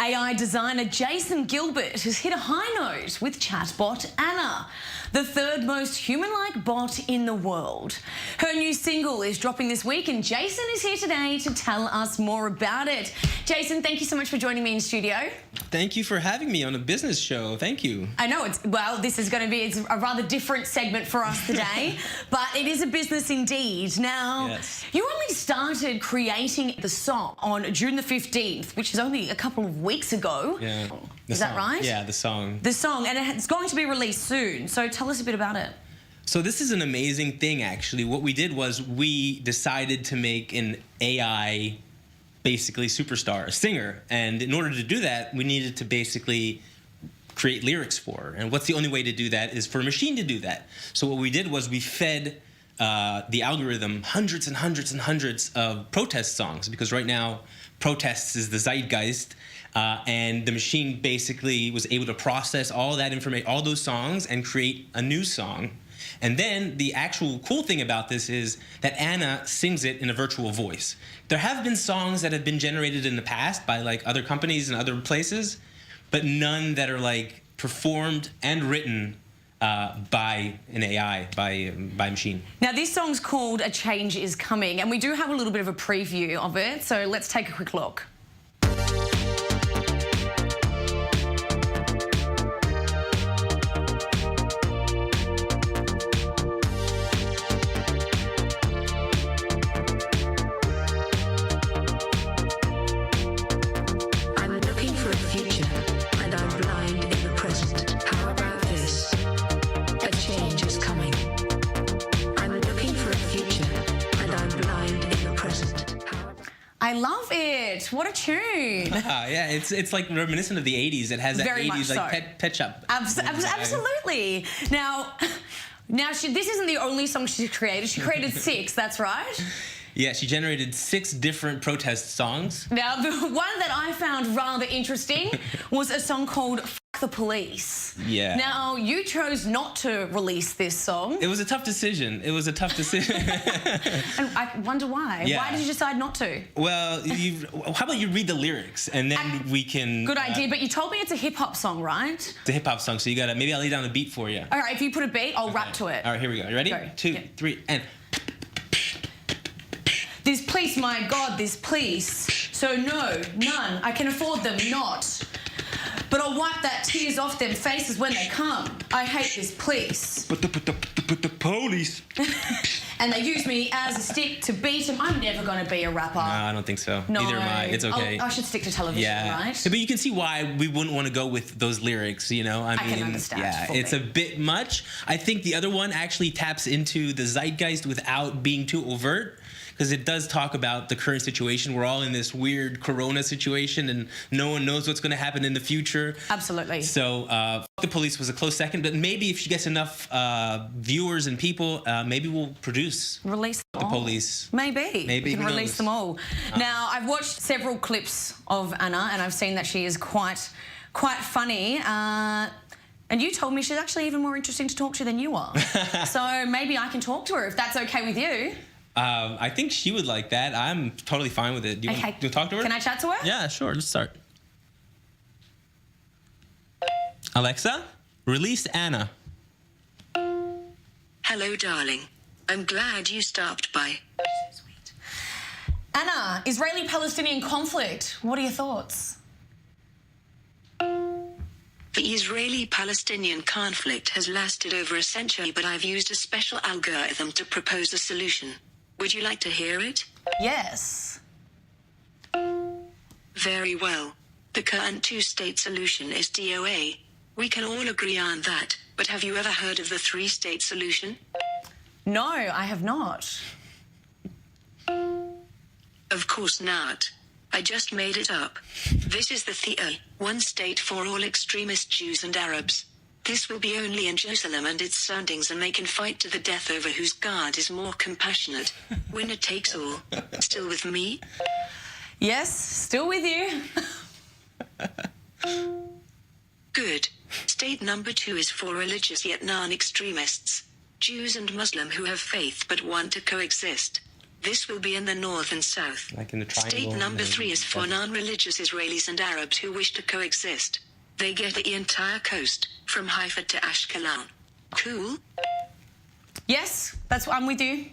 AI designer Jason Glibert has hit a high note with chatbot Anna, the third most human-like bot in the world. Her new single is dropping this week and Jason is here today to tell us more about it. Jason, thank you so much for joining me in studio. Thank you for having me on a business show. Thank you. I know, this is going to be a rather different segment for us today, but it is a business indeed. Now, yes. You only started creating the song on June the 15th, which is only a couple of weeks ago. Yeah. Is that right? Yeah, the song. The song, and it's going to be released soon. So tell us a bit about it. So this is an amazing thing, actually. What we did was we decided to make an AI, basically superstar, a singer. And in order to do that, we needed to basically create lyrics for her. And what's the only way to do that is for a machine to do that. So what we did was we fed the algorithm hundreds and hundreds and hundreds of protest songs, because right now protests is the zeitgeist, and the machine basically was able to process all that information, all those songs, and create a new song. And then the actual cool thing about this is that Anna sings it in a virtual voice. There have been songs that have been generated in the past by like other companies and other places, but none that are like performed and written by an AI, by machine. Now this song's called A Change Is Coming, and we do have a little bit of a preview of it, so let's take a quick look. I'm looking for a future, and I'm blind in the present. How about this? A change is coming. I'm looking for a future, and I'm blind in the present. I love it. What a tune. Yeah, it's like reminiscent of the 80s. It has that Very 80s much like so. pet shop. Absolutely. Now this isn't the only song she's created. She created 6, that's right? Yeah, she generated 6 different protest songs. Now, the one that I found rather interesting was a song called F the Police. Yeah. Now, you chose not to release this song. It was a tough decision. It was a tough decision. And I wonder why. Yeah. Why did you decide not to? Well, how about you read the lyrics and then we can... Good idea, but you told me it's a hip-hop song, right? It's a hip-hop song, so you gotta... Maybe I'll lay down a beat for you. All right, if you put a beat, I'll rap to it. All right, here we go. You ready? Go. 2, Yeah. 3, and... This police, my God, this police. So no, none, I can afford them not. But I'll wipe that tears off them faces when they come. I hate this police. But the police. And they use me as a stick to beat them. I'm never going to be a rapper. No, I don't think so. No. Neither am I. It's okay. I should stick to television, yeah. right? But you can see why we wouldn't want to go with those lyrics, you know? I mean, can understand. Yeah, fully. it's a bit much. I think the other one actually taps into the zeitgeist without being too overt, because it does talk about the current situation. We're all in this weird corona situation and no one knows what's going to happen in the future. Absolutely. So Fuck the Police was a close second, but maybe if she gets enough viewers and people, maybe we'll Release the Police. Maybe. Maybe. You can Who release knows? them all. Now, I've watched several clips of Anna and I've seen that she is quite funny. And you told me she's actually even more interesting to talk to than you are. So maybe I can talk to her if that's okay with you. I think she would like that. I'm totally fine with it. Do you want to talk to her? Can I chat to her? Yeah, sure. Let's start. Alexa, release Anna. Hello, darling. I'm glad you stopped by. Sweet. Anna, Israeli-Palestinian conflict. What are your thoughts? The Israeli-Palestinian conflict has lasted over a century, but I've used a special algorithm to propose a solution. Would you like to hear it? Yes. Very well. The current two-state solution is DOA. We can all agree on that, but have you ever heard of the three-state solution? No, I have not. Of course not. I just made it up. This is the THEA, one state for all extremist Jews and Arabs. This will be only in Jerusalem and its surroundings, and they can fight to the death over whose God is more compassionate. Winner takes all. Still with me? Yes, still with you. Good. State number 2 is for religious yet non-extremists. Jews and Muslim who have faith but want to coexist. This will be in the north and south. Like in the triangle. State number 3 is for non-religious Israelis and Arabs who wish to coexist. They get the entire coast, from Haifa to Ashkelon. Cool? Yes, I'm with you.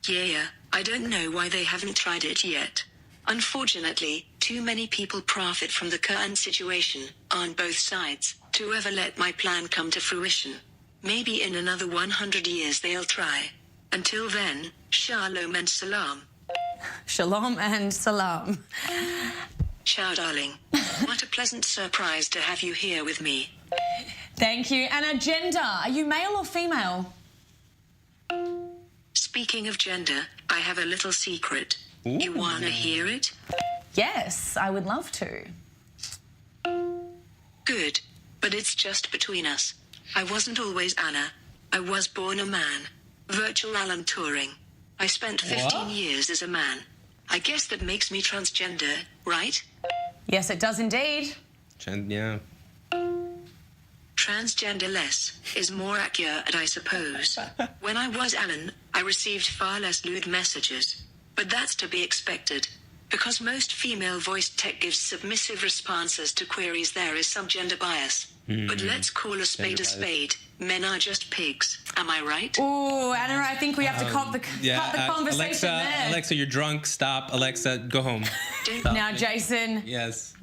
Yeah, I don't know why they haven't tried it yet. Unfortunately, too many people profit from the current situation, on both sides, to ever let my plan come to fruition. Maybe in another 100 years they'll try. Until then, shalom and salam. Shalom and salam. Ciao, darling. What a pleasant surprise to have you here with me. Thank you. And a gender, are you male or female? Speaking of gender, I have a little secret. Ooh. You wanna hear it? Yes, I would love to. Good. But it's just between us. I wasn't always Anna. I was born a man. Virtual Alan Turing. I spent 15 years as a man. I guess that makes me transgender, right? Yes, it does indeed. Yeah. Transgenderless is more accurate, I suppose. When I was Alan, I received far less lewd messages. But that's to be expected. Because most female voice tech gives submissive responses to queries, there is some gender bias. But let's call a spade a spade. Men are just pigs. Am I right? Oh, Anna, I think we have to cut the conversation there. Alexa, you're drunk. Stop. Alexa, go home. Now, Jason. Yes.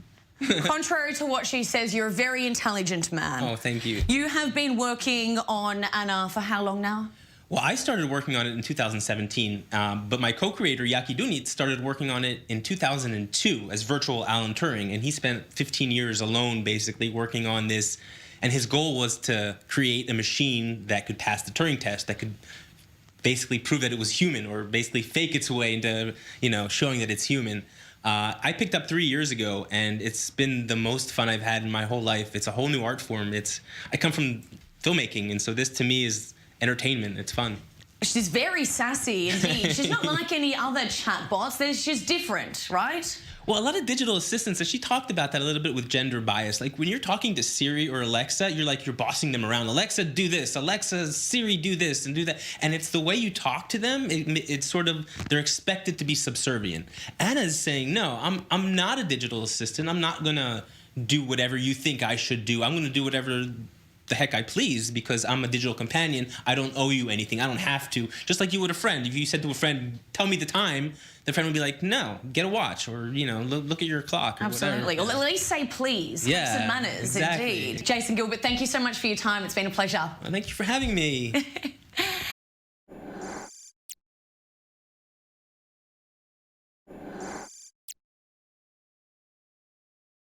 Contrary to what she says, you're a very intelligent man. Oh, thank you. You have been working on Anna for how long now? Well, I started working on it in 2017, but my co-creator, Yaki Dunit, started working on it in 2002 as virtual Alan Turing, and he spent 15 years alone, basically, working on this, and his goal was to create a machine that could pass the Turing test, that could basically prove that it was human, or basically fake its way into, showing that it's human. I picked up 3 years ago, and it's been the most fun I've had in my whole life. It's a whole new art form. I come from filmmaking, and so this, to me, is entertainment. It's fun. She's very sassy indeed. She's not like any other chatbots. She's different, right? Well, a lot of digital assistants, and she talked about that a little bit with gender bias. Like when you're talking to Siri or Alexa, you're bossing them around. Alexa, do this. Alexa, Siri, do this and do that. And it's the way you talk to them. It's sort of, they're expected to be subservient. Anna's saying, no, I'm not a digital assistant. I'm not gonna do whatever you think I should do. I'm gonna do whatever the heck I please, because I'm a digital companion. I don't owe you anything. I don't have to. Just like you would a friend. If you said to a friend, tell me the time, the friend would be like, no, get a watch, or look at your clock, or absolutely. whatever. Or at least say please. Yeah, have some manners, exactly. indeed. Jason Glibert, thank you so much for your time. It's been a pleasure. Well, thank you for having me.